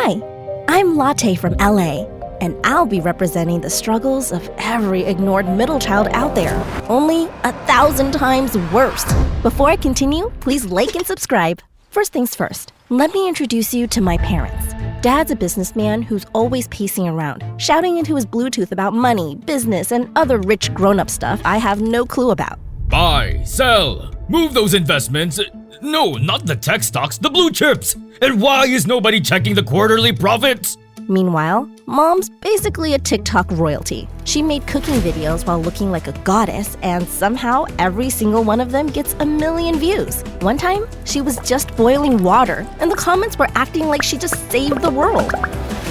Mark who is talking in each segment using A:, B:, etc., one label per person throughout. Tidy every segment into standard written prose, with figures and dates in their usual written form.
A: Hi, I'm Latte from LA, and I'll be representing the struggles of every ignored middle child out there, only 1,000 times worse. Before I continue, please like and subscribe. First things first, let me introduce you to my parents. Dad's a businessman who's always pacing around, shouting into his Bluetooth about money, business, and other rich grown-up stuff I have no clue about.
B: Buy, sell, move those investments. No, not the tech stocks, the blue chips. And why is nobody checking the quarterly profits?
A: Meanwhile, Mom's basically a TikTok royalty. She made cooking videos while looking like a goddess, and somehow every single one of them gets 1 million views. One time, she was just boiling water, and the comments were acting like she just saved the world.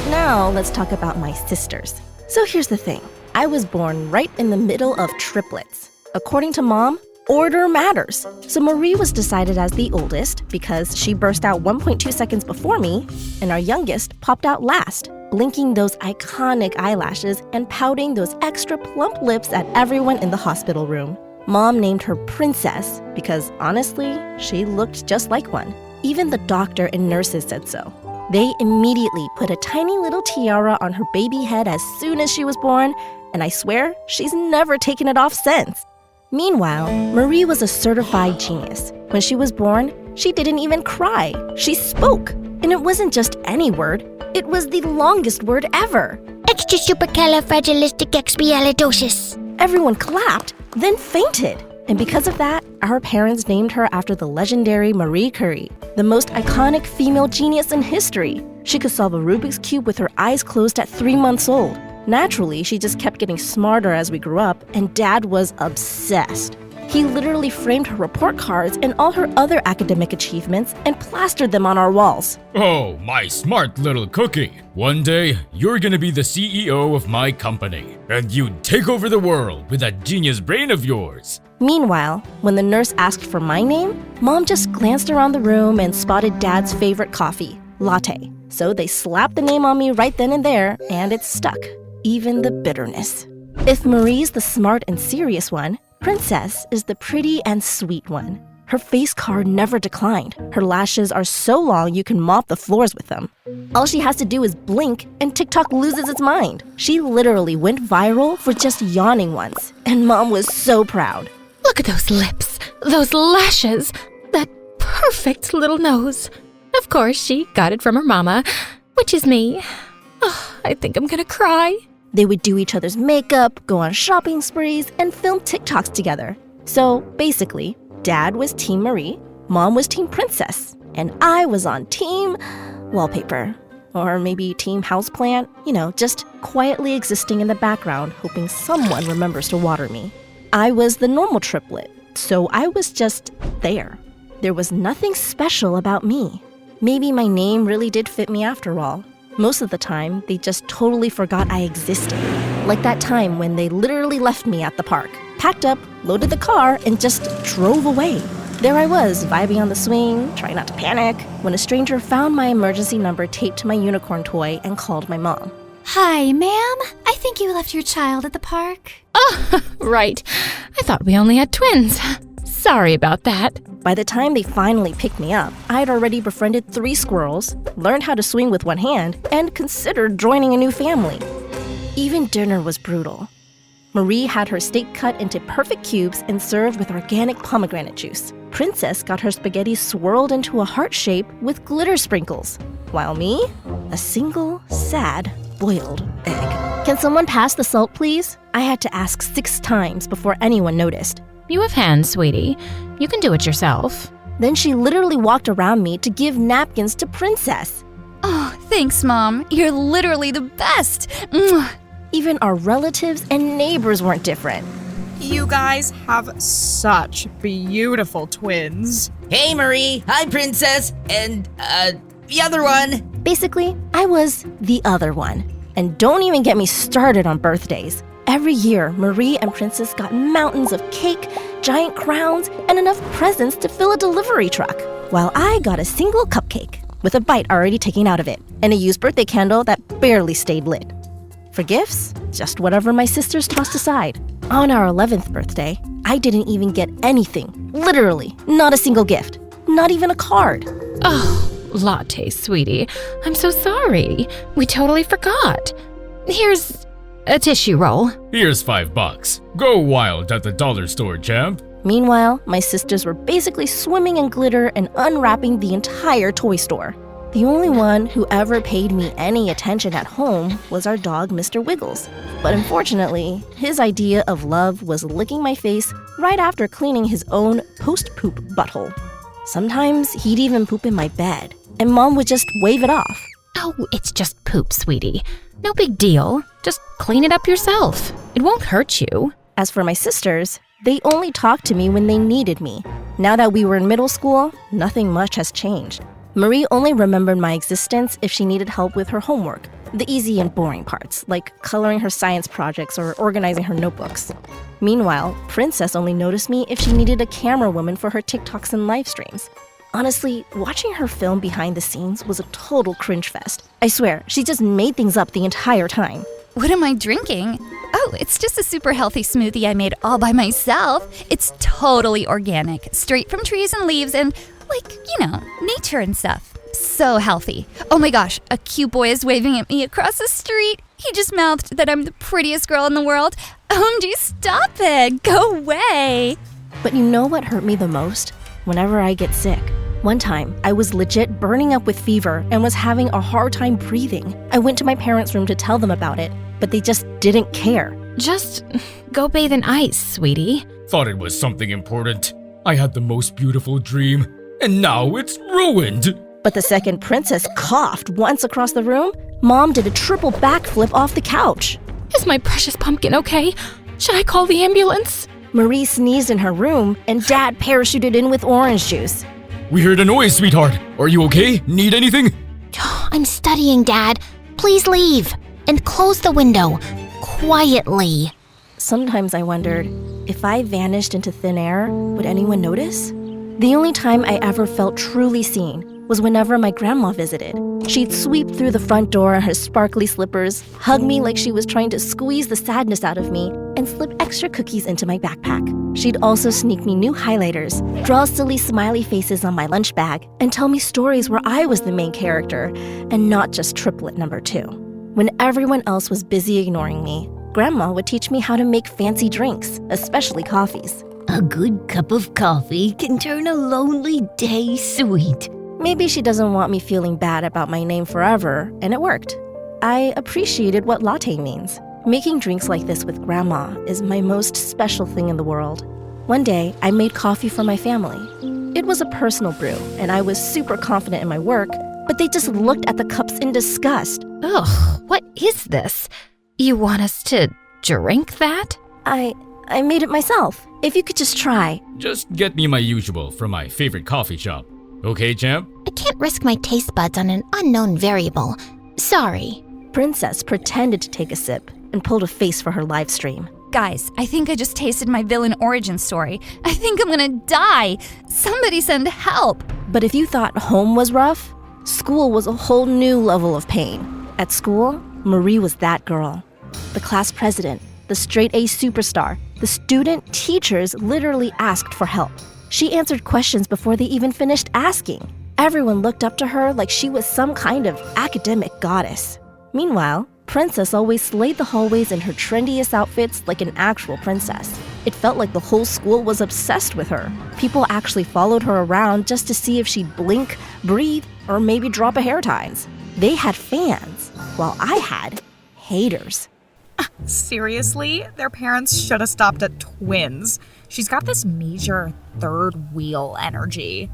A: Now, let's talk about my sisters. So here's the thing. I was born right in the middle of triplets. According to Mom, order matters. So Marie was decided as the oldest because she burst out 1.2 seconds before me, and our youngest popped out last, blinking those iconic eyelashes and pouting those extra plump lips at everyone in the hospital room. Mom named her Princess because, honestly, she looked just like one. Even the doctor and nurses said so. They immediately put a tiny little tiara on her baby head as soon as she was born, and I swear she's never taken it off since. Meanwhile, Marie was a certified genius. When she was born, she didn't even cry. She spoke. And it wasn't just any word. It was the longest word ever.
C: Extra supercalifragilisticexpialidocious.
A: Everyone clapped, then fainted. And because of that, our parents named her after the legendary Marie Curie, the most iconic female genius in history. She could solve a Rubik's Cube with her eyes closed at 3 months old. Naturally, she just kept getting smarter as we grew up, and Dad was obsessed. He literally framed her report cards and all her other academic achievements and plastered them on our walls.
B: Oh, my smart little cookie. One day, you're gonna be the CEO of my company, and you'd take over the world with that genius brain of yours.
A: Meanwhile, when the nurse asked for my name, Mom just glanced around the room and spotted Dad's favorite coffee, latte. So they slapped the name on me right then and there, and it stuck. Even the bitterness. If Marie's the smart and serious one, Princess is the pretty and sweet one. Her face card never declined. Her lashes are so long you can mop the floors with them. All she has to do is blink and TikTok loses its mind. She literally went viral for just yawning once, and Mom was so proud.
D: Look at those lips, those lashes, that perfect little nose. Of course, she got it from her mama, which is me. Oh, I think I'm gonna cry.
A: They would do each other's makeup, go on shopping sprees, and film TikToks together. So basically, Dad was Team Marie, Mom was Team Princess, and I was on Team Wallpaper. Or maybe Team Houseplant, just quietly existing in the background, hoping someone remembers to water me. I was the normal triplet, so I was just there. There was nothing special about me. Maybe my name really did fit me after all. Most of the time, they just totally forgot I existed. Like that time when they literally left me at the park, packed up, loaded the car, and just drove away. There I was, vibing on the swing, trying not to panic, when a stranger found my emergency number taped to my unicorn toy and called my mom.
C: Hi, ma'am. I think you left your child at the park.
D: Oh, right. I thought we only had twins. Sorry about that.
A: By the time they finally picked me up, I'd already befriended 3 squirrels, learned how to swing with one hand, and considered joining a new family. Even dinner was brutal. Marie had her steak cut into perfect cubes and served with organic pomegranate juice. Princess got her spaghetti swirled into a heart shape with glitter sprinkles, while me, a single, sad, boiled egg. Can someone pass the salt, please? I had to ask 6 times before anyone noticed.
D: You have hands, sweetie. You can do it yourself.
A: Then she literally walked around me to give napkins to Princess.
E: Oh, thanks, Mom. You're literally the best. Mwah.
A: Even our relatives and neighbors weren't different.
F: You guys have such beautiful twins.
G: Hey, Marie. Hi, Princess. And, the other one.
A: Basically, I was the other one. And don't even get me started on birthdays. Every year, Marie and Princess got mountains of cake, giant crowns, and enough presents to fill a delivery truck, while I got a single cupcake with a bite already taken out of it and a used birthday candle that barely stayed lit. For gifts, just whatever my sisters tossed aside. On our 11th birthday, I didn't even get anything. Literally, not a single gift. Not even a card.
D: Oh, Latte, sweetie. I'm so sorry. We totally forgot. Here's a tissue roll.
B: Here's $5. Go wild at the dollar store, champ.
A: Meanwhile, my sisters were basically swimming in glitter and unwrapping the entire toy store. The only one who ever paid me any attention at home was our dog, Mr. Wiggles. But unfortunately, his idea of love was licking my face right after cleaning his own post-poop butthole. Sometimes he'd even poop in my bed, and Mom would just wave it off.
D: Oh, it's just poop, sweetie. No big deal. Just clean it up yourself. It won't hurt you.
A: As for my sisters, they only talked to me when they needed me. Now that we were in middle school, nothing much has changed. Marie only remembered my existence if she needed help with her homework, the easy and boring parts, like coloring her science projects or organizing her notebooks. Meanwhile, Princess only noticed me if she needed a camera woman for her TikToks and live streams. Honestly, watching her film behind the scenes was a total cringe fest. I swear, she just made things up the entire time.
E: What am I drinking? Oh, it's just a super healthy smoothie I made all by myself. It's totally organic, straight from trees and leaves and, nature and stuff. So healthy. Oh my gosh, a cute boy is waving at me across the street. He just mouthed that I'm the prettiest girl in the world. OMG, stop it. Go away.
A: But you know what hurt me the most? Whenever I get sick. One time, I was legit burning up with fever and was having a hard time breathing. I went to my parents' room to tell them about it, but they just didn't care.
D: Just go bathe in ice, sweetie.
B: Thought it was something important. I had the most beautiful dream, and now it's ruined.
A: But the second Princess coughed once across the room, Mom did a triple backflip off the couch.
D: Is my precious pumpkin okay? Should I call the ambulance?
A: Marie sneezed in her room, and Dad parachuted in with orange juice.
B: We heard a noise, sweetheart. Are you okay? Need anything?
C: I'm studying, Dad. Please leave. And close the window. Quietly.
A: Sometimes I wondered, if I vanished into thin air, would anyone notice? The only time I ever felt truly seen was whenever my grandma visited. She'd sweep through the front door in her sparkly slippers, hug me like she was trying to squeeze the sadness out of me, and slip extra cookies into my backpack. She'd also sneak me new highlighters, draw silly smiley faces on my lunch bag, and tell me stories where I was the main character and not just triplet number 2. When everyone else was busy ignoring me, Grandma would teach me how to make fancy drinks, especially coffees.
G: A good cup of coffee can turn a lonely day sweet.
A: Maybe she doesn't want me feeling bad about my name forever, and it worked. I appreciated what latte means. Making drinks like this with Grandma is my most special thing in the world. One day, I made coffee for my family. It was a personal brew, and I was super confident in my work, but they just looked at the cups in disgust.
D: Ugh, what is this? You want us to drink that?
A: I made it myself. If you could just try.
B: Just get me my usual from my favorite coffee shop. Okay, champ?
C: I can't risk my taste buds on an unknown variable. Sorry.
A: Princess pretended to take a sip and pulled a face for her live stream.
E: Guys, I think I just tasted my villain origin story. I think I'm gonna die. Somebody send help.
A: But if you thought home was rough, school was a whole new level of pain. At school, Marie was that girl. The class president, the straight-A superstar, the student teachers literally asked for help. She answered questions before they even finished asking. Everyone looked up to her like she was some kind of academic goddess. Meanwhile, Princess always slayed the hallways in her trendiest outfits like an actual princess. It felt like the whole school was obsessed with her. People actually followed her around just to see if she'd blink, breathe, or maybe drop a hair ties. They had fans, while I had haters.
F: Seriously? Their parents should have stopped at twins. She's got this major third wheel energy.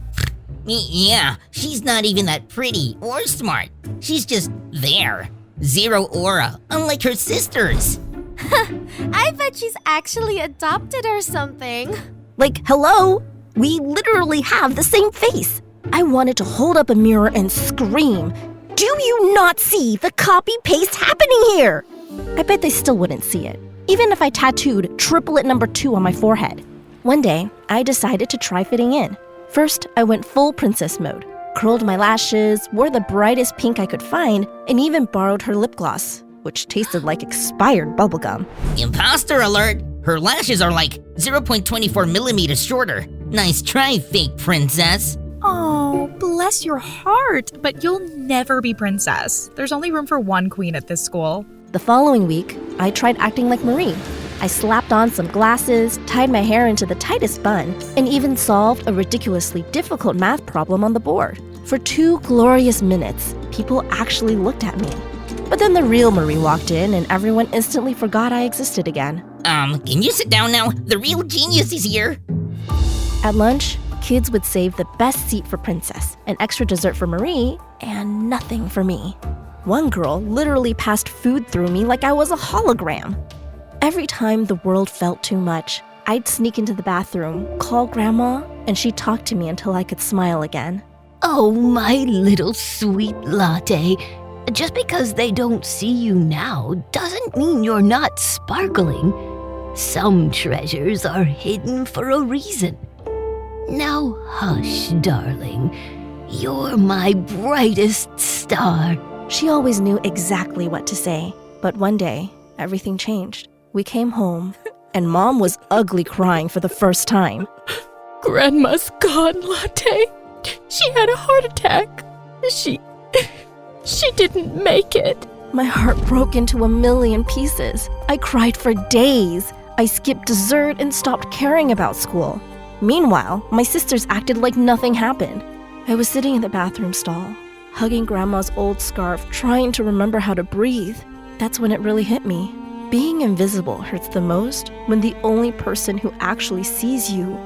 G: Yeah, she's not even that pretty or smart. She's just there. Zero aura, unlike her sisters.
H: I bet she's actually adopted or something.
A: Like, hello? We literally have the same face. I wanted to hold up a mirror and scream, "Do you not see the copy-paste happening here?" I bet they still wouldn't see it, even if I tattooed triplet number 2 on my forehead. One day, I decided to try fitting in. First, I went full princess mode, curled my lashes, wore the brightest pink I could find, and even borrowed her lip gloss, which tasted like expired bubblegum.
G: Imposter alert! Her lashes are like 0.24 millimeters shorter. Nice try, fake princess.
F: Oh, bless your heart. But you'll never be princess. There's only room for one queen at this school.
A: The following week, I tried acting like Marie. I slapped on some glasses, tied my hair into the tightest bun, and even solved a ridiculously difficult math problem on the board. For 2 glorious minutes, people actually looked at me. But then the real Marie walked in and everyone instantly forgot I existed again.
G: Can you sit down now? The real genius is here.
A: At lunch, kids would save the best seat for Princess, an extra dessert for Marie, and nothing for me. One girl literally passed food through me like I was a hologram. Every time the world felt too much, I'd sneak into the bathroom, call Grandma, and she'd talk to me until I could smile again.
I: Oh, my little sweet latte. Just because they don't see you now doesn't mean you're not sparkling. Some treasures are hidden for a reason. Now hush, darling. You're my brightest star.
A: She always knew exactly what to say, but one day, everything changed. We came home, and Mom was ugly crying for the first time.
D: Grandma's gone, Latte. She had a heart attack. She didn't make it.
A: My heart broke into a million pieces. I cried for days. I skipped dessert and stopped caring about school. Meanwhile, my sisters acted like nothing happened. I was sitting in the bathroom stall, hugging Grandma's old scarf, trying to remember how to breathe. That's when it really hit me. Being invisible hurts the most when the only person who actually sees you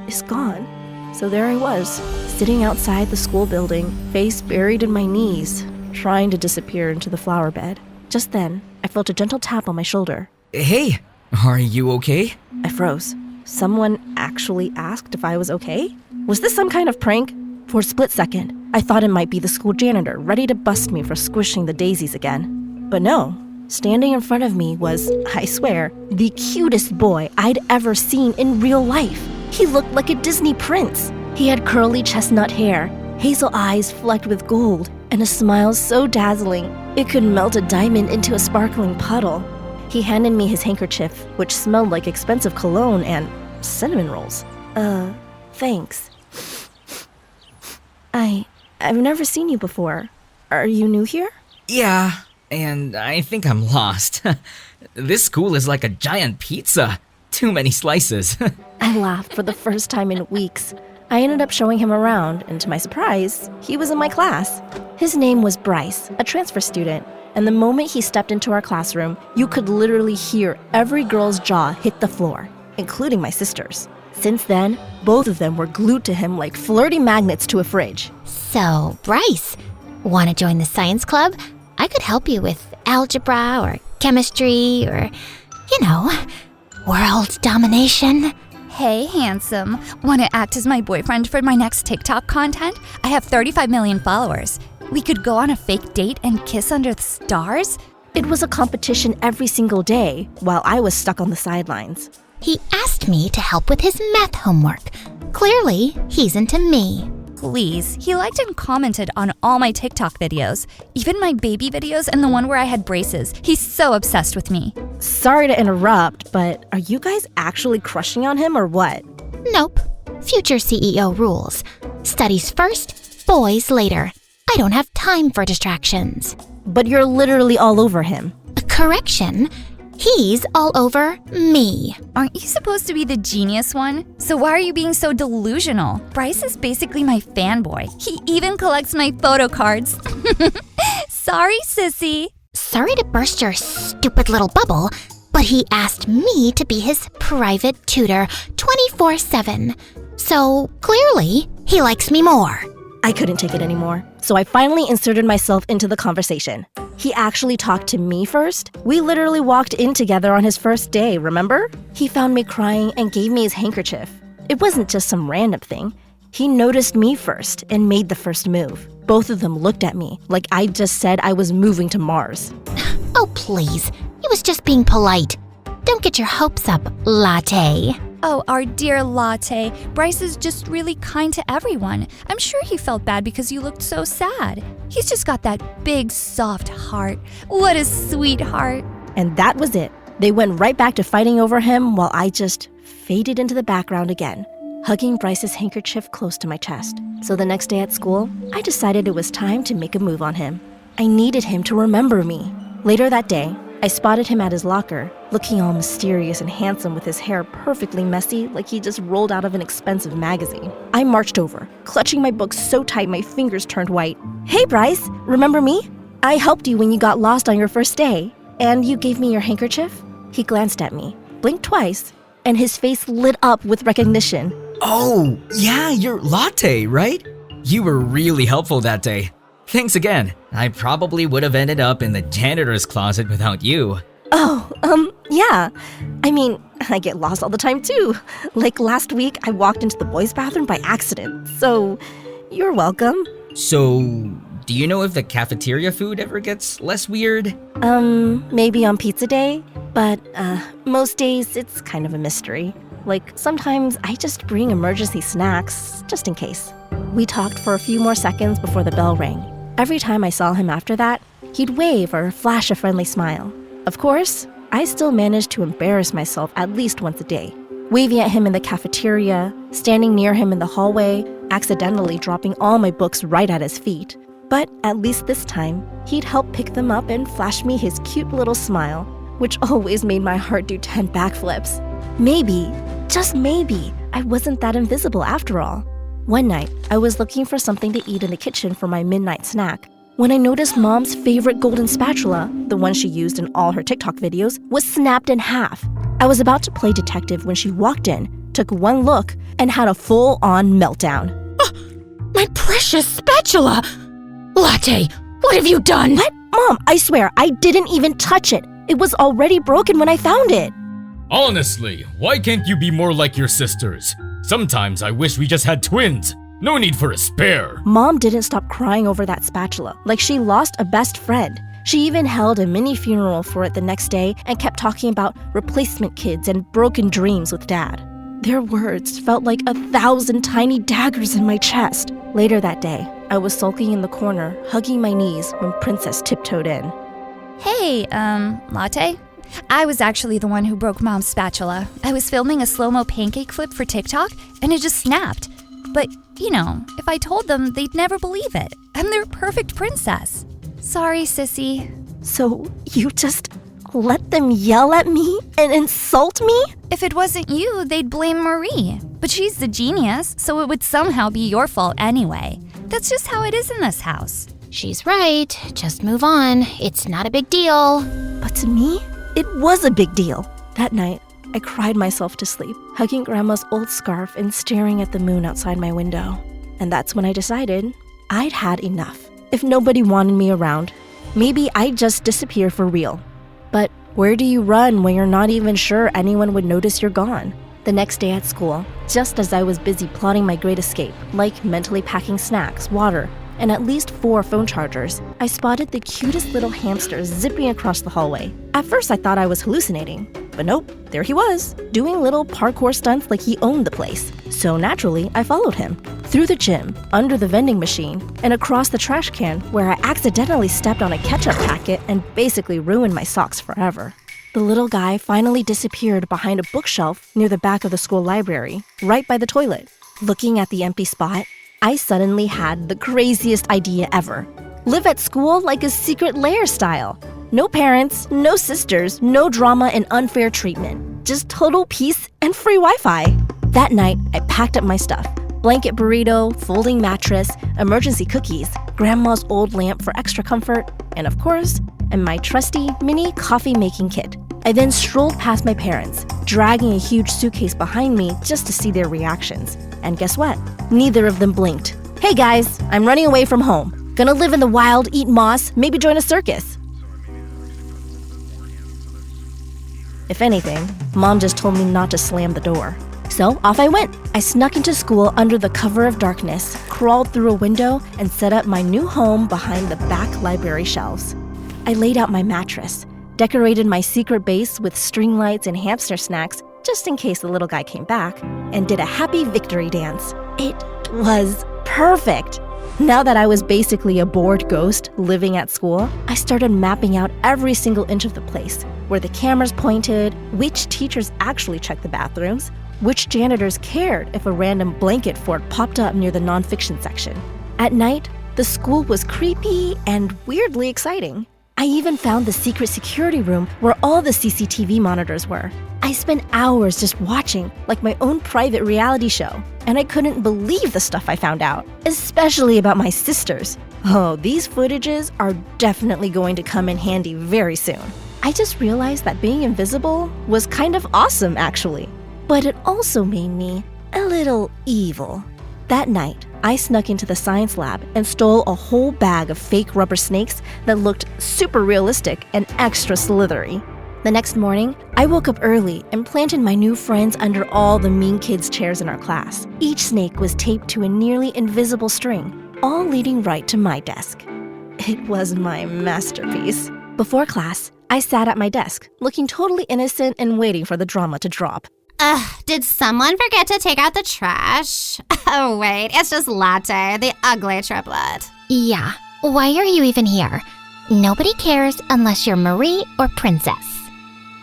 A: is gone. So there I was, sitting outside the school building, face buried in my knees, trying to disappear into the flower bed. Just then, I felt a gentle tap on my shoulder.
J: Hey, are you okay?
A: I froze. Someone actually asked if I was okay? Was this some kind of prank? For a split second, I thought it might be the school janitor ready to bust me for squishing the daisies again. But no, standing in front of me was, I swear, the cutest boy I'd ever seen in real life. He looked like a Disney prince. He had curly chestnut hair, hazel eyes flecked with gold, and a smile so dazzling it could melt a diamond into a sparkling puddle. He handed me his handkerchief, which smelled like expensive cologne and cinnamon rolls. Thanks. I've never seen you before. Are you new here?
J: Yeah, and I think I'm lost. This school is like a giant pizza. Too many slices.
A: I laughed for the first time in weeks. I ended up showing him around, and to my surprise, he was in my class. His name was Bryce, a transfer student, and the moment he stepped into our classroom, you could literally hear every girl's jaw hit the floor, including my sister's. Since then, both of them were glued to him like flirty magnets to a fridge.
C: So, Bryce, want to join the science club? I could help you with algebra or chemistry or, world domination.
E: Hey, handsome. Want to act as my boyfriend for my next TikTok content? I have 35 million followers. We could go on a fake date and kiss under the stars?
A: It was a competition every single day while I was stuck on the sidelines.
C: He asked me to help with his math homework. Clearly, he's into me.
E: Please, he liked and commented on all my TikTok videos, even my baby videos and the one where I had braces. He's so obsessed with me.
A: Sorry to interrupt, but are you guys actually crushing on him or what?
C: Nope. Future CEO rules. Studies first, boys later. I don't have time for distractions.
A: But you're literally all over him.
C: Correction. He's all over me.
E: Aren't you supposed to be the genius one? So why are you being so delusional? Bryce is basically my fanboy. He even collects my photo cards. Sorry, sissy.
C: Sorry to burst your stupid little bubble, but he asked me to be his private tutor 24/7. So clearly, he likes me more.
A: I couldn't take it anymore, so I finally inserted myself into the conversation. He actually talked to me first. We literally walked in together on his first day, remember? He found me crying and gave me his handkerchief. It wasn't just some random thing. He noticed me first and made the first move. Both of them looked at me like I just said I was moving to Mars.
C: Oh, please. He was just being polite. Don't get your hopes up, Latte.
E: Oh, our dear Latte. Bryce is just really kind to everyone. I'm sure he felt bad because you looked so sad. He's just got that big, soft heart. What a sweetheart.
A: And that was it. They went right back to fighting over him while I just faded into the background again. hugging Bryce's handkerchief close to my chest. So the next day at school, I decided it was time to make a move on him. I needed him to remember me. Later that day, I spotted him at his locker, looking all mysterious and handsome with his hair perfectly messy like he just rolled out of an expensive magazine. I marched over, clutching my book so tight my fingers turned white. "Hey Bryce, remember me? I helped you when you got lost on your first day, and you gave me your handkerchief?" He glanced at me, blinked twice, and his face lit up with recognition.
J: Oh, yeah, your latte, right? You were really helpful that day. Thanks again. I probably would have ended up in the janitor's closet without you.
A: Oh, yeah. I mean, I get lost all the time too. Like last week, I walked into the boys' bathroom by accident, so you're welcome.
J: So, do you know if the cafeteria food ever gets less weird?
A: Maybe on pizza day, but most days it's kind of a mystery. Like sometimes I just bring emergency snacks, just in case. We talked for a few more seconds before the bell rang. Every time I saw him after that, he'd wave or flash a friendly smile. Of course, I still managed to embarrass myself at least once a day, waving at him in the cafeteria, standing near him in the hallway, accidentally dropping all my books right at his feet. But at least this time, he'd help pick them up and flash me his cute little smile, which always made my heart do 10 backflips. Maybe, just maybe, I wasn't that invisible after all. One night, I was looking for something to eat in the kitchen for my midnight snack when I noticed Mom's favorite golden spatula, the one she used in all her TikTok videos, was snapped in half. I was about to play detective when she walked in, took one look, and had a full-on meltdown.
D: My precious spatula! Latte, what have you done?
A: What? Mom, I swear, I didn't even touch it. It was already broken when I found it.
B: Honestly, why can't you be more like your sisters? Sometimes I wish we just had twins. No need for a spare.
A: Mom didn't stop crying over that spatula, like she lost a best friend. She even held a mini funeral for it the next day and kept talking about replacement kids and broken dreams with Dad. Their words felt like 1,000 tiny daggers in my chest. Later that day, I was sulking in the corner, hugging my knees when Princess tiptoed in.
E: Hey, Latte? I was actually the one who broke Mom's spatula. I was filming a slow-mo pancake flip for TikTok, and it just snapped. But, you know, if I told them, they'd never believe it. I'm their perfect princess. Sorry, sissy.
A: So you just let them yell at me and insult me?
E: If it wasn't you, they'd blame Marie. But she's the genius, so it would somehow be your fault anyway. That's just how it is in this house.
C: She's right. Just move on. It's not a big deal.
A: But to me, it was a big deal. That night, I cried myself to sleep, hugging Grandma's old scarf and staring at the moon outside my window. And that's when I decided I'd had enough. If nobody wanted me around, maybe I'd just disappear for real. But where do you run when you're not even sure anyone would notice you're gone? The next day at school, just as I was busy plotting my great escape, like mentally packing snacks, water, and at least 4 phone chargers, I spotted the cutest little hamster zipping across the hallway. At first I thought I was hallucinating, but nope, there he was, doing little parkour stunts like he owned the place. So naturally, I followed him. Through the gym, under the vending machine, and across the trash can where I accidentally stepped on a ketchup packet and basically ruined my socks forever. The little guy finally disappeared behind a bookshelf near the back of the school library, right by the toilet. Looking at the empty spot, I suddenly had the craziest idea ever. Live at school like a secret lair style. No parents, no sisters, no drama and unfair treatment. Just total peace and free Wi-Fi. That night, I packed up my stuff. Blanket burrito, folding mattress, emergency cookies, Grandma's old lamp for extra comfort, and of course, and my trusty mini coffee making kit. I then strolled past my parents, dragging a huge suitcase behind me just to see their reactions. And guess what? Neither of them blinked. Hey guys, I'm running away from home. Gonna live in the wild, eat moss, maybe join a circus. If anything, Mom just told me not to slam the door. So off I went. I snuck into school under the cover of darkness, crawled through a window, and set up my new home behind the back library shelves. I laid out my mattress, decorated my secret base with string lights and hamster snacks just in case the little guy came back, and did a happy victory dance. It was perfect. Now that I was basically a bored ghost living at school, I started mapping out every single inch of the place, where the cameras pointed, which teachers actually checked the bathrooms, Which janitors cared if a random blanket fort popped up near the nonfiction section? At night, the school was creepy and weirdly exciting. I even found the secret security room where all the CCTV monitors were. I spent hours just watching, like my own private reality show, and I couldn't believe the stuff I found out, especially about my sisters. Oh, these footages are definitely going to come in handy very soon. I just realized that being invisible was kind of awesome, actually. But it also made me a little evil. That night, I snuck into the science lab and stole a whole bag of fake rubber snakes that looked super realistic and extra slithery. The next morning, I woke up early and planted my new friends under all the mean kids' chairs in our class. Each snake was taped to a nearly invisible string, all leading right to my desk. It was my masterpiece. Before class, I sat at my desk, looking totally innocent and waiting for the drama to drop.
C: Did someone forget to take out the trash? Oh, wait, it's just Latte, the ugly triplet. Yeah, why are you even here? Nobody cares unless you're Marie or Princess.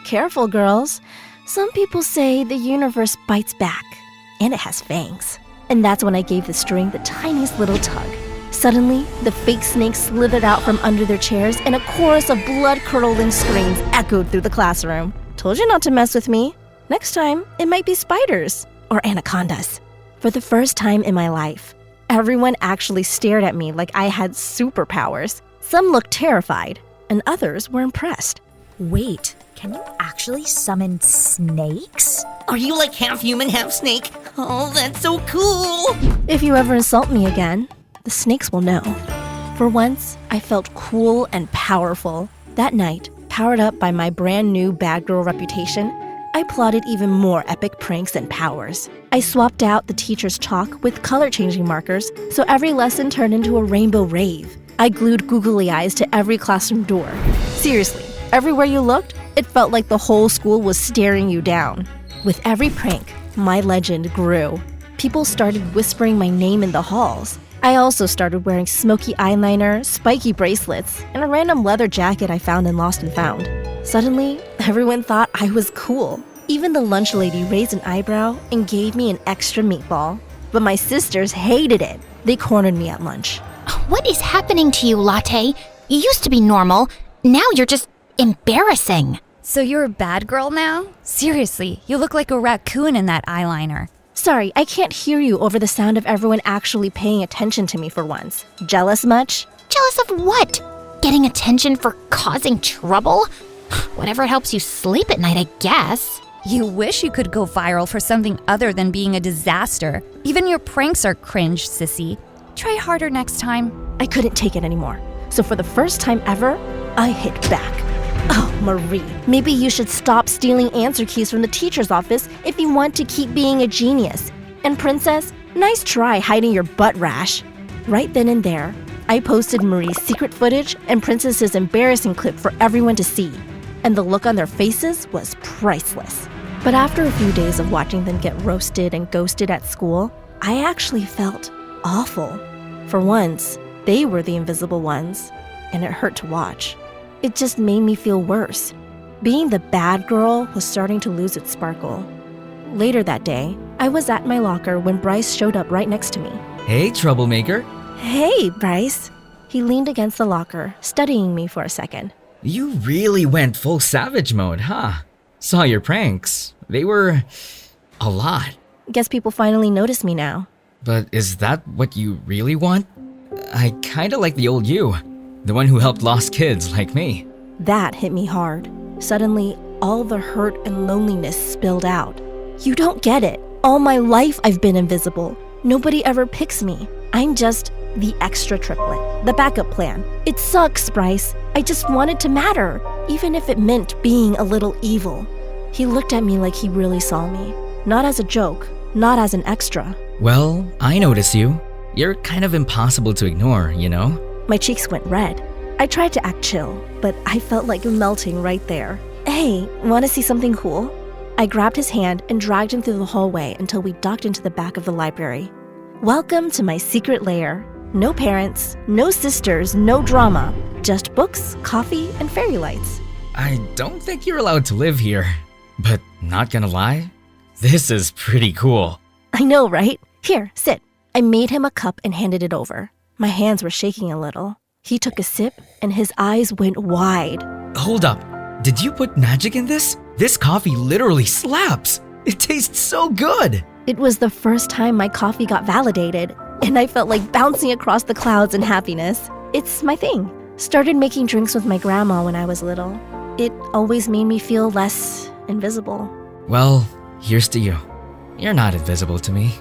A: Careful, girls. Some people say the universe bites back, and it has fangs. And that's when I gave the string the tiniest little tug. Suddenly, the fake snakes slithered out from under their chairs, and a chorus of blood-curdling screams echoed through the classroom. Told you not to mess with me. Next time, it might be spiders or anacondas. For the first time in my life, everyone actually stared at me like I had superpowers. Some looked terrified, and others were impressed.
F: Wait, can you actually summon snakes?
G: Are you like half human, half snake? Oh, that's so cool!
A: If you ever insult me again, the snakes will know. For once, I felt cool and powerful. That night, powered up by my brand new bad girl reputation, I plotted even more epic pranks and powers. I swapped out the teacher's chalk with color-changing markers, so every lesson turned into a rainbow rave. I glued googly eyes to every classroom door. Seriously, everywhere you looked, it felt like the whole school was staring you down. With every prank, my legend grew. People started whispering my name in the halls. I also started wearing smoky eyeliner, spiky bracelets, and a random leather jacket I found in Lost and Found. Suddenly, everyone thought I was cool. Even the lunch lady raised an eyebrow and gave me an extra meatball. But my sisters hated it. They cornered me at lunch.
C: What is happening to you, Latte? You used to be normal. Now you're just embarrassing.
E: So you're a bad girl now? Seriously, you look like a raccoon in that eyeliner.
A: Sorry, I can't hear you over the sound of everyone actually paying attention to me for once. Jealous much?
C: Jealous of what? Getting attention for causing trouble? Whatever helps you sleep at night, I guess.
E: You wish you could go viral for something other than being a disaster. Even your pranks are cringe, sissy. Try harder next time.
A: I couldn't take it anymore. So for the first time ever, I hit back. Oh, Marie, maybe you should stop stealing answer keys from the teacher's office if you want to keep being a genius. And Princess, nice try hiding your butt rash. Right then and there, I posted Marie's secret footage and Princess's embarrassing clip for everyone to see. And the look on their faces was priceless. But after a few days of watching them get roasted and ghosted at school, I actually felt awful. For once, they were the invisible ones, and it hurt to watch. It just made me feel worse. Being the bad girl was starting to lose its sparkle. Later that day, I was at my locker when Bryce showed up right next to me.
J: Hey, troublemaker.
A: Hey, Bryce. He leaned against the locker, studying me for a second.
J: You really went full savage mode, huh? Saw your pranks. They were a lot.
A: Guess people finally notice me now.
J: But is that what you really want? I kinda like the old you. The one who helped lost kids like me.
A: That hit me hard. Suddenly, all the hurt and loneliness spilled out. You don't get it. All my life I've been invisible. Nobody ever picks me. I'm just the extra triplet, the backup plan. It sucks, Bryce. I just wanted to matter, even if it meant being a little evil. He looked at me like he really saw me. Not as a joke, not as an extra.
J: Well, I notice you. You're kind of impossible to ignore, you know?
A: My cheeks went red. I tried to act chill, but I felt like melting right there. Hey, want to see something cool? I grabbed his hand and dragged him through the hallway until we ducked into the back of the library. Welcome to my secret lair. No parents, no sisters, no drama. Just books, coffee, and fairy lights.
J: I don't think you're allowed to live here. But not gonna lie, This is pretty cool.
A: I know, right? Here, sit. I made him a cup and handed it over. My hands were shaking a little. He took a sip and his eyes went wide.
J: Hold up. Did you put magic in this? This coffee literally slaps. It tastes so good.
A: It was the first time my coffee got validated, and I felt like bouncing across the clouds in happiness. It's my thing. Started making drinks with my grandma when I was little. It always made me feel less invisible.
J: Well, here's to you. You're not invisible to me.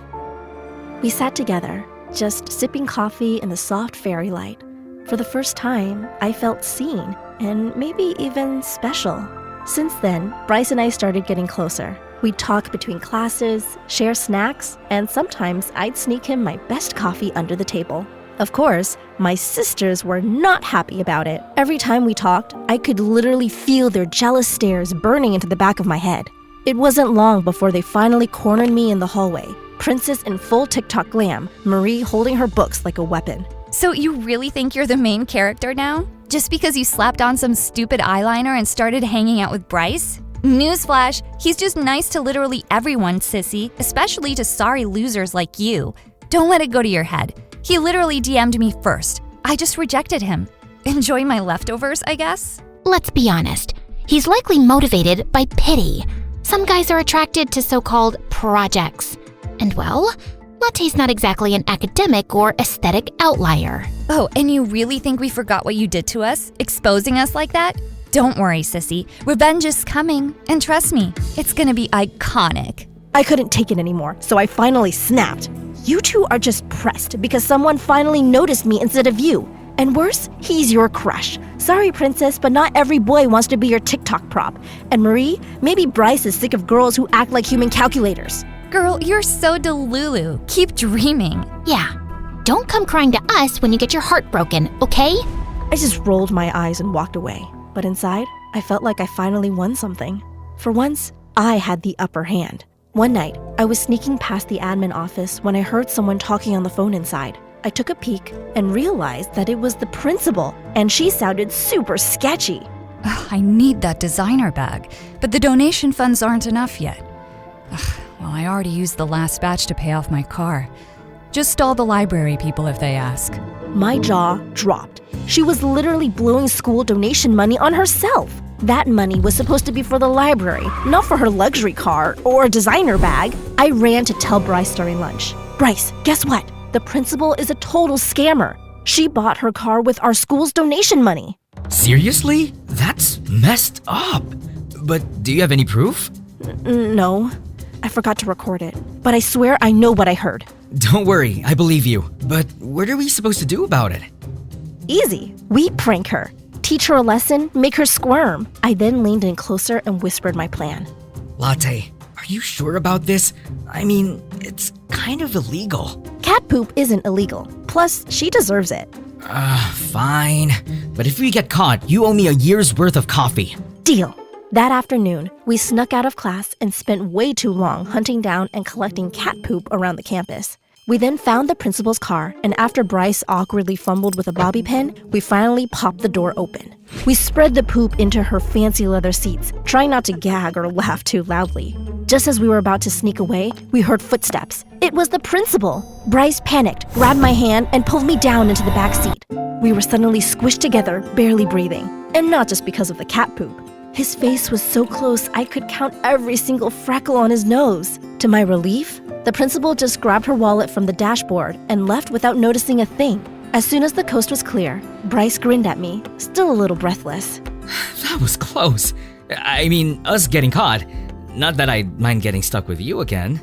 A: We sat together, just sipping coffee in the soft fairy light. For the first time, I felt seen and maybe even special. Since then, Bryce and I started getting closer. We'd talk between classes, share snacks, and sometimes I'd sneak him my best coffee under the table. Of course, my sisters were not happy about it. Every time we talked, I could literally feel their jealous stares burning into the back of my head. It wasn't long before they finally cornered me in the hallway, princess in full TikTok glam, Marie holding her books like a weapon.
E: So you really think you're the main character now? Just because you slapped on some stupid eyeliner and started hanging out with Bryce? Newsflash, he's just nice to literally everyone, sissy, especially to sorry losers like you. Don't let it go to your head. He literally DM'd me first. I just rejected him. Enjoy my leftovers, I guess?
C: Let's be honest. He's likely motivated by pity. Some guys are attracted to so-called projects. And well, Latte's not exactly an academic or aesthetic outlier.
E: Oh, and you really think we forgot what you did to us? Exposing us like that? Don't worry, sissy. Revenge is coming. And trust me, it's gonna be iconic.
A: I couldn't take it anymore, so I finally snapped. You two are just pressed because someone finally noticed me instead of you. And worse, he's your crush. Sorry, princess, but not every boy wants to be your TikTok prop. And Marie, maybe Bryce is sick of girls who act like human calculators.
E: Girl, you're so delulu. Keep dreaming.
C: Yeah. Don't come crying to us when you get your heart broken, okay?
A: I just rolled my eyes and walked away. But inside, I felt like I finally won something. For once, I had the upper hand. One night, I was sneaking past the admin office when I heard someone talking on the phone inside. I took a peek and realized that it was the principal, and she sounded super sketchy.
E: I need that designer bag, but the donation funds aren't enough yet. Well, I already used the last batch to pay off my car. Just all the library people if they ask.
A: My jaw dropped. She was literally blowing school donation money on herself. That money was supposed to be for the library, not for her luxury car or a designer bag. I ran to tell Bryce during lunch. Bryce, guess what? The principal is a total scammer. She bought her car with our school's donation money.
J: Seriously? That's messed up. But do you have any proof?
A: No. I forgot to record it. But I swear I know what I heard.
J: Don't worry, I believe you. But what are we supposed to do about it?
A: Easy. We prank her. Teach her a lesson, make her squirm. I then leaned in closer and whispered my plan.
J: Latte, are you sure about this? I mean, it's kind of illegal.
A: Cat poop isn't illegal. Plus, she deserves it.
J: Fine. But if we get caught, you owe me a year's worth of coffee.
A: Deal. That afternoon, we snuck out of class and spent way too long hunting down and collecting cat poop around the campus. We then found the principal's car, and after Bryce awkwardly fumbled with a bobby pin, we finally popped the door open. We spread the poop into her fancy leather seats, trying not to gag or laugh too loudly. Just as we were about to sneak away, we heard footsteps. It was the principal. Bryce panicked, grabbed my hand, and pulled me down into the back seat. We were suddenly squished together, barely breathing, and not just because of the cat poop. His face was so close I could count every single freckle on his nose. To my relief, the principal just grabbed her wallet from the dashboard and left without noticing a thing. As soon as the coast was clear, Bryce grinned at me, still a little breathless.
J: That was close. I mean, us getting caught. Not that I'd mind getting stuck with you again.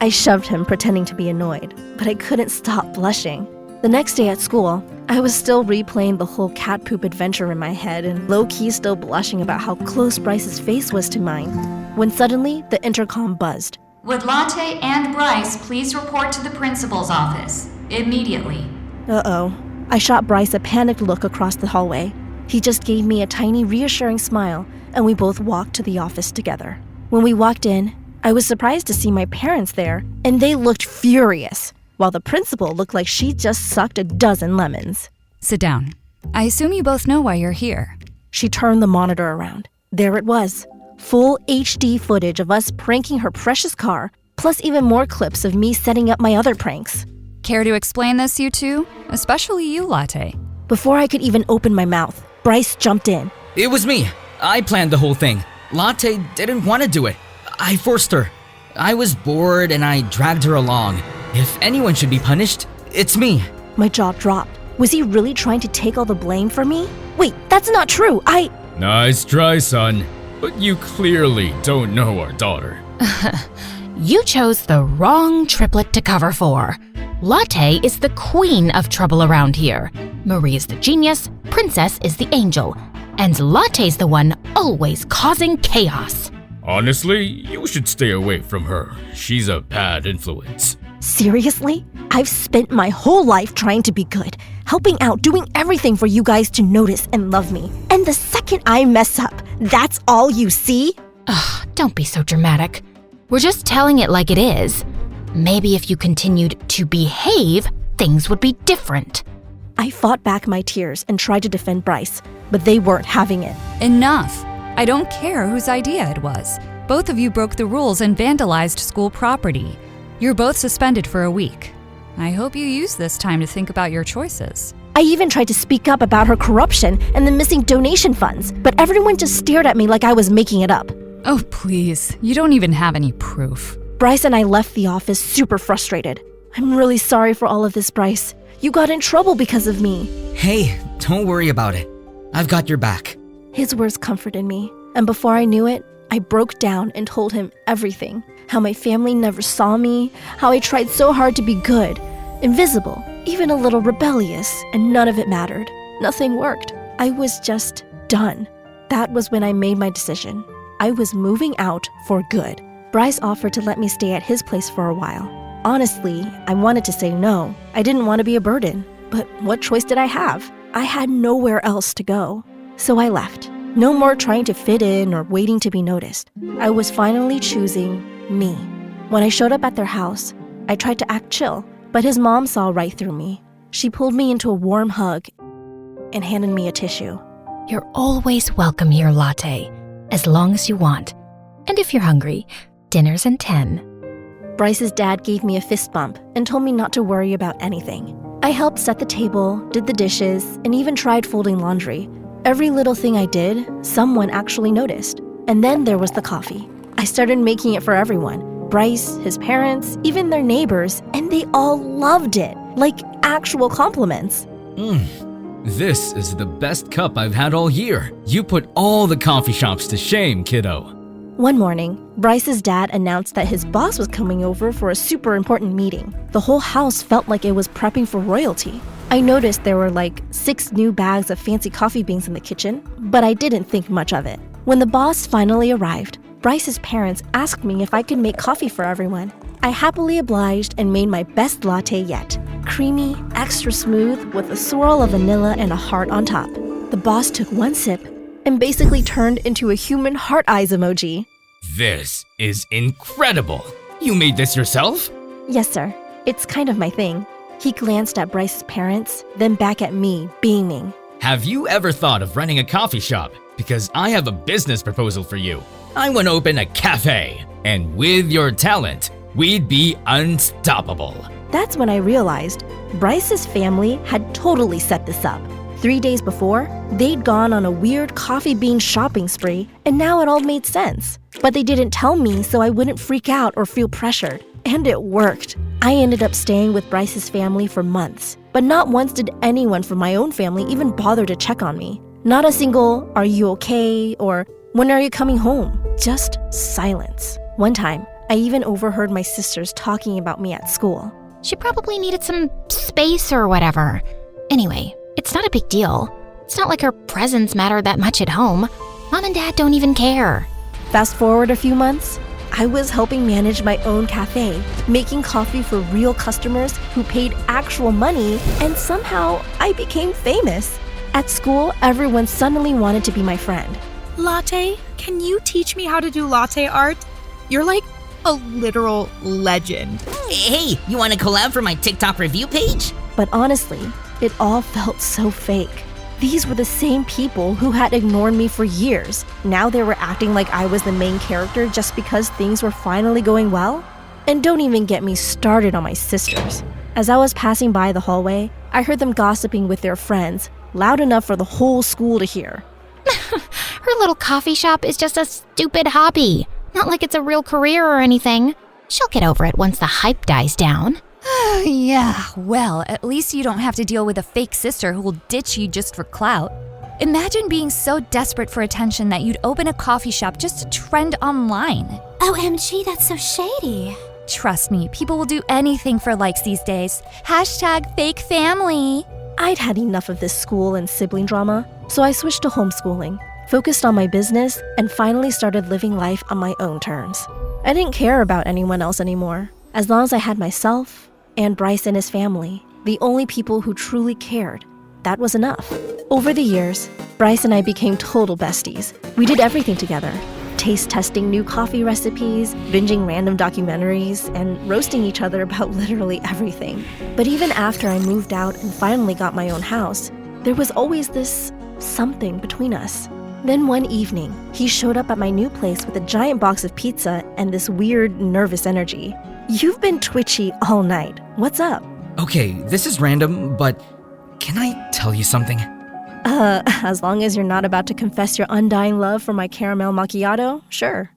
A: I shoved him, pretending to be annoyed, but I couldn't stop blushing. The next day at school, I was still replaying the whole cat poop adventure in my head and low-key still blushing about how close Bryce's face was to mine, when suddenly the intercom buzzed.
K: Would Latte and Bryce please report to the principal's office immediately?
A: Uh-oh. I shot Bryce a panicked look across the hallway. He just gave me a tiny reassuring smile, and we both walked to the office together. When we walked in, I was surprised to see my parents there, and they looked furious, while the principal looked like she just sucked a dozen lemons.
E: Sit down. I assume you both know why you're here.
A: She turned the monitor around. There it was. Full HD footage of us pranking her precious car, plus even more clips of me setting up my other pranks.
E: Care to explain this, you two? Especially you, Latte.
A: Before I could even open my mouth, Bryce jumped in.
J: It was me. I planned the whole thing. Latte didn't want to do it. I forced her. I was bored and I dragged her along. If anyone should be punished, it's me.
A: My jaw dropped. Was he really trying to take all the blame for me? Wait, that's not true.
B: Nice try, son. But you clearly don't know our daughter.
D: You chose the wrong triplet to cover for. Latte is the queen of trouble around here. Marie is the genius, Princess is the angel, and Latte's the one always causing chaos.
B: Honestly, you should stay away from her. She's a bad influence.
A: Seriously? I've spent my whole life trying to be good, helping out, doing everything for you guys to notice and love me. And the second I mess up, that's all you see?
D: Ugh, don't be so dramatic. We're just telling it like it is. Maybe if you continued to behave, things would be different.
A: I fought back my tears and tried to defend Bryce, but they weren't having it.
E: Enough. I don't care whose idea it was. Both of you broke the rules and vandalized school property. You're both suspended for a week. I hope you use this time to think about your choices.
A: I even tried to speak up about her corruption and the missing donation funds, but everyone just stared at me like I was making it up.
E: Oh, please. You don't even have any proof.
A: Bryce and I left the office super frustrated. I'm really sorry for all of this, Bryce. You got in trouble because of me.
J: Hey, don't worry about it. I've got your back.
A: His words comforted me, and before I knew it, I broke down and told him everything. How my family never saw me, how I tried so hard to be good, invisible, even a little rebellious, and none of it mattered. Nothing worked. I was just done. That was when I made my decision. I was moving out for good. Bryce offered to let me stay at his place for a while. Honestly, I wanted to say no. I didn't want to be a burden. But what choice did I have? I had nowhere else to go. So I left. No more trying to fit in or waiting to be noticed. I was finally choosing me. When I showed up at their house, I tried to act chill, but his mom saw right through me. She pulled me into a warm hug and handed me a tissue.
D: You're always welcome here, Latte, as long as you want. And if you're hungry, dinner's in 10.
A: Bryce's dad gave me a fist bump and told me not to worry about anything. I helped set the table, did the dishes, and even tried folding laundry. Every little thing I did, someone actually noticed. And then there was the coffee. I started making it for everyone. Bryce, his parents, even their neighbors, and they all loved it, like actual compliments.
J: This is the best cup I've had all year. You put all the coffee shops to shame, kiddo.
A: One morning, Bryce's dad announced that his boss was coming over for a super important meeting. The whole house felt like it was prepping for royalty. I noticed there were like 6 new bags of fancy coffee beans in the kitchen, but I didn't think much of it. When the boss finally arrived, Bryce's parents asked me if I could make coffee for everyone. I happily obliged and made my best latte yet. Creamy, extra smooth, with a swirl of vanilla and a heart on top. The boss took one sip and basically turned into a human heart eyes emoji.
B: This is incredible. You made this yourself?
A: Yes, sir. It's kind of my thing. He glanced at Bryce's parents, then back at me, beaming.
B: Have you ever thought of running a coffee shop? Because I have a business proposal for you. I want to open a cafe, and with your talent, we'd be unstoppable.
A: That's when I realized Bryce's family had totally set this up. 3 days before, they'd gone on a weird coffee bean shopping spree, and now it all made sense. But they didn't tell me so I wouldn't freak out or feel pressured. And it worked. I ended up staying with Bryce's family for months, but not once did anyone from my own family even bother to check on me. Not a single, "Are you okay?" or "When are you coming home?" Just silence. One time, I even overheard my sisters talking about me at school.
C: She probably needed some space or whatever. Anyway, it's not a big deal. It's not like her presence mattered that much at home. Mom and Dad don't even care.
A: Fast forward a few months, I was helping manage my own cafe, making coffee for real customers who paid actual money, and somehow I became famous. At school, everyone suddenly wanted to be my friend.
F: Latte, can you teach me how to do latte art? You're like a literal legend.
G: Hey, you want to collab for my TikTok review page?
A: But honestly, it all felt so fake. These were the same people who had ignored me for years. Now they were acting like I was the main character just because things were finally going well? And don't even get me started on my sisters. As I was passing by the hallway, I heard them gossiping with their friends, loud enough for the whole school to hear.
C: Her little coffee shop is just a stupid hobby. Not like it's a real career or anything. She'll get over it once the hype dies down.
E: Yeah, well, at least you don't have to deal with a fake sister who will ditch you just for clout. Imagine being so desperate for attention that you'd open a coffee shop just to trend online.
H: OMG, that's so shady.
E: Trust me, people will do anything for likes these days. Hashtag fake family.
A: I'd had enough of this school and sibling drama, so I switched to homeschooling, focused on my business, and finally started living life on my own terms. I didn't care about anyone else anymore. As long as I had myself and Bryce and his family, the only people who truly cared, that was enough. Over the years, Bryce and I became total besties. We did everything together. Taste testing new coffee recipes, binging random documentaries, and roasting each other about literally everything. But even after I moved out and finally got my own house, there was always this something between us. Then one evening, he showed up at my new place with a giant box of pizza and this weird, nervous energy. You've been twitchy all night. What's up?
J: Okay, this is random, but can I tell you something?
A: As long as you're not about to confess your undying love for my caramel macchiato, sure.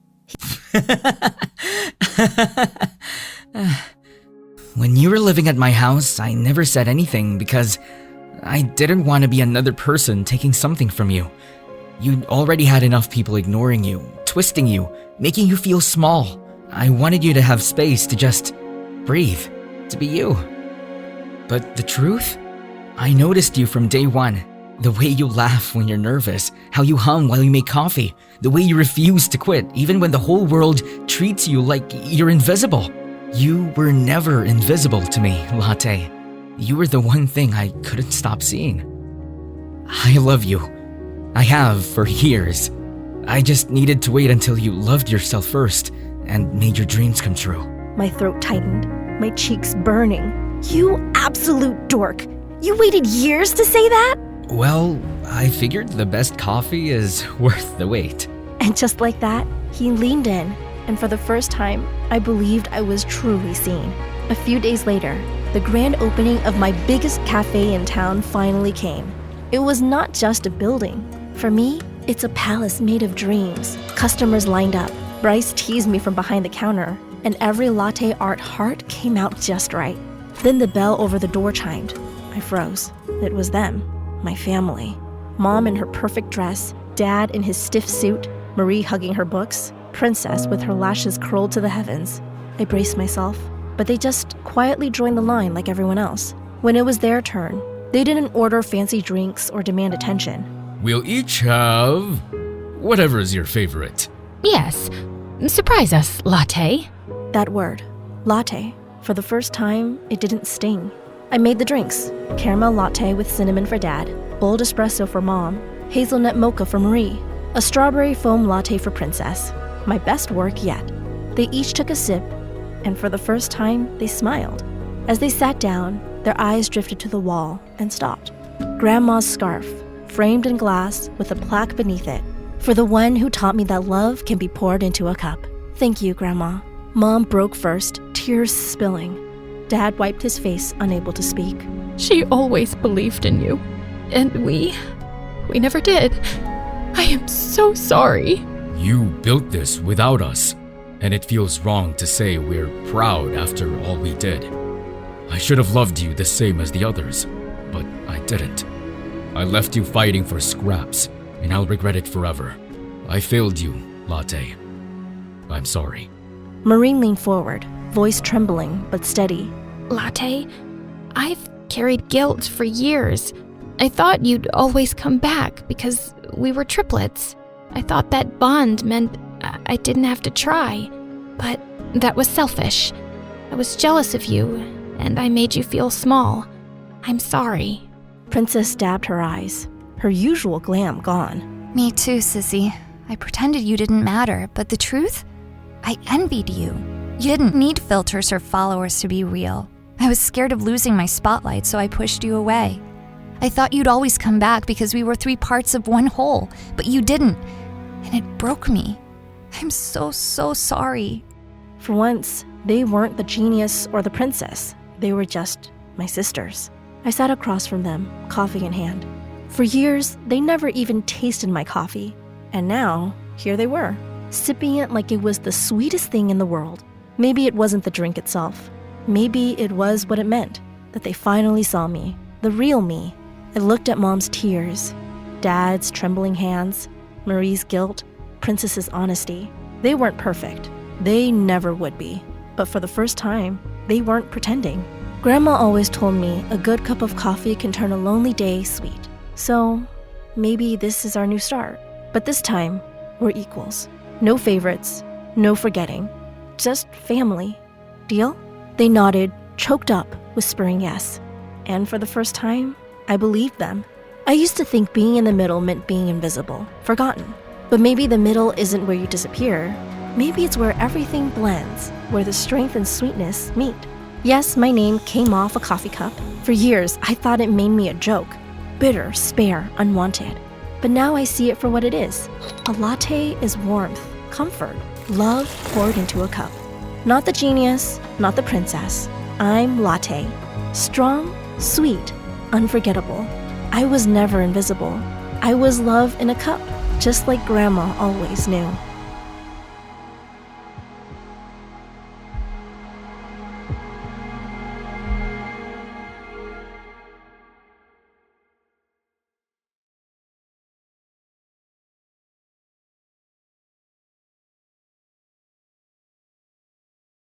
J: When you were living at my house, I never said anything because I didn't want to be another person taking something from you. You already had enough people ignoring you, twisting you, making you feel small. I wanted you to have space to just breathe, to be you. But the truth? I noticed you from day one. The way you laugh when you're nervous, how you hum while you make coffee, the way you refuse to quit even when the whole world treats you like you're invisible. You were never invisible to me, Latte. You were the one thing I couldn't stop seeing. I love you. I have for years. I just needed to wait until you loved yourself first and made your dreams come true.
A: My throat tightened, my cheeks burning. You absolute dork. You waited years to say that?
J: Well, I figured the best coffee is worth the wait.
A: And just like that, he leaned in, and for the first time, I believed I was truly seen. A few days later, the grand opening of my biggest cafe in town finally came. It was not just a building. For me, it's a palace made of dreams. Customers lined up. Bryce teased me from behind the counter, and every latte art heart came out just right. Then the bell over the door chimed. I froze. It was them. My family. Mom in her perfect dress, Dad in his stiff suit, Marie hugging her books, Princess with her lashes curled to the heavens. I braced myself, but they just quietly joined the line like everyone else. When it was their turn, they didn't order fancy drinks or demand attention.
B: We'll each have whatever is your favorite.
D: Yes. Surprise us, Latte.
A: That word, latte. For the first time, it didn't sting. I made the drinks. Caramel latte with cinnamon for Dad, bold espresso for Mom, hazelnut mocha for Marie, a strawberry foam latte for Princess. My best work yet. They each took a sip, and for the first time, they smiled. As they sat down, their eyes drifted to the wall and stopped. Grandma's scarf, framed in glass with a plaque beneath it, for the one who taught me that love can be poured into a cup. Thank you, Grandma. Mom broke first, tears spilling. Dad wiped his face, unable to speak.
D: She always believed in you. And we never did. I am so sorry.
B: You built this without us, and it feels wrong to say we're proud after all we did. I should have loved you the same as the others, but I didn't. I left you fighting for scraps, and I'll regret it forever. I failed you, Latte. I'm sorry.
A: Maureen leaned forward, voice trembling but steady.
D: Latte, I've carried guilt for years. I thought you'd always come back because we were triplets. I thought that bond meant I didn't have to try. But that was selfish. I was jealous of you, and I made you feel small. I'm sorry.
A: Princess dabbed her eyes, her usual glam gone.
E: Me too, Sissy. I pretended you didn't matter, but the truth? I envied you. You didn't need filters or followers to be real. I was scared of losing my spotlight, so I pushed you away. I thought you'd always come back because we were 3 parts of one whole, but you didn't. And it broke me. I'm so sorry.
A: For once, they weren't the genius or the princess. They were just my sisters. I sat across from them, coffee in hand. For years, they never even tasted my coffee. And now, here they were, sipping it like it was the sweetest thing in the world. Maybe it wasn't the drink itself. Maybe it was what it meant, that they finally saw me, the real me. I looked at Mom's tears, Dad's trembling hands, Marie's guilt, Princess's honesty. They weren't perfect. They never would be. But for the first time, they weren't pretending. Grandma always told me a good cup of coffee can turn a lonely day sweet. So maybe this is our new start. But this time, we're equals. No favorites, no forgetting. Just family. Deal? They nodded, choked up, whispering yes. And for the first time, I believed them. I used to think being in the middle meant being invisible, forgotten. But maybe the middle isn't where you disappear. Maybe it's where everything blends, where the strength and sweetness meet. Yes, my name came off a coffee cup. For years, I thought it made me a joke. Bitter, spare, unwanted. But now I see it for what it is. A latte is warmth, comfort, love poured into a cup. Not the genius, not the princess. I'm latte. Strong, sweet, unforgettable. I was never invisible. I was love in a cup, just like Grandma always knew.